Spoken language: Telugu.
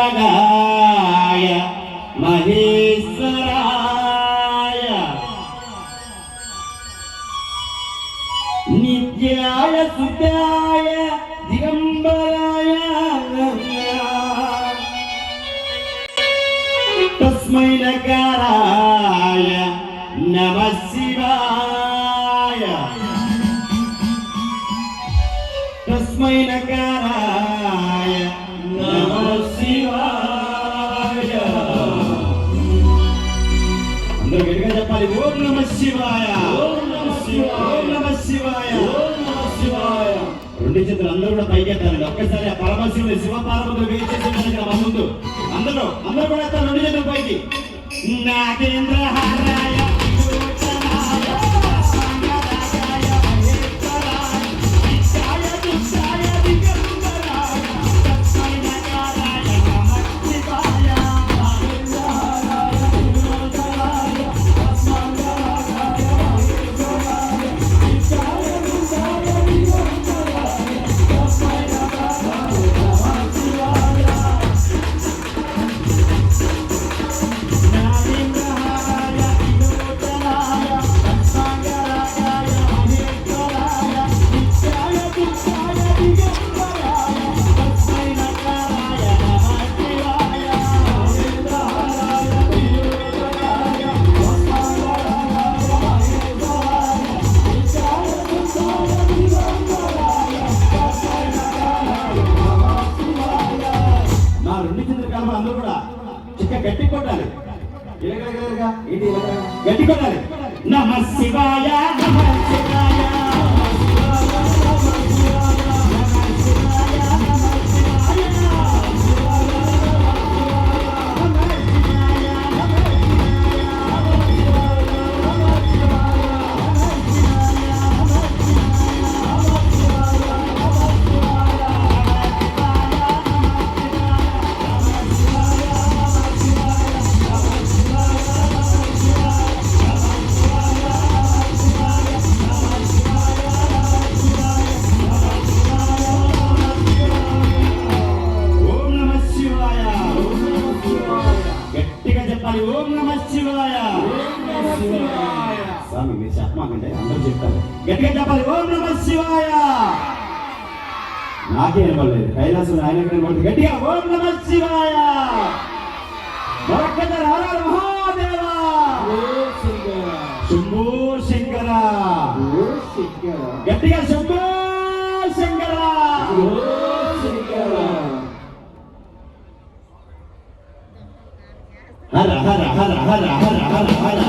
అంగరగాయ మహేశ్వరాయ నిత్యాయ సుతాయ దిగంబరాయ తస్మై నకారాయ నమః శివాయ తస్మై నకారాయ నమః శివాయ. అందరూ గట్టిగా చెప్పాలి. ఓం నమః శివాయ, ఓం నమః శివాయ, ఓం నమః శివాయ, ఓం నమః శివాయ. రెండు చేతులు అందరూ కూడా పైకెత్తాలండి. ఒక్కసారి ఆ పరమశివుని శివ పార్వతులు వేయించేసి ముందు అందరూ కూడా ఎత్తాలి రెండు చేతులు పైకి. నాగేంద్ర హారాయ అందరూ కూడా గట్టి కొట్టాలి. గట్టి కొట్టాలి. నమః శివాయ నమః శివాయ ఓం నమః శివాయ. స్వామి మీరు చెప్పమాకంటే అందరూ చెప్తారు. గట్టిగా చెప్పాలి. ఓం నమః శివాయ. నాకే వినపడలేదు. కైలాసం ఆయన వినపడుతుంది. గట్టిగా ఓం నమః శివాయ. మరొక్కసారి హర హర మహాదేవ. శంభో శంకర. గట్టిగా శంభో శంకర. హర హర హర హర హర హర హర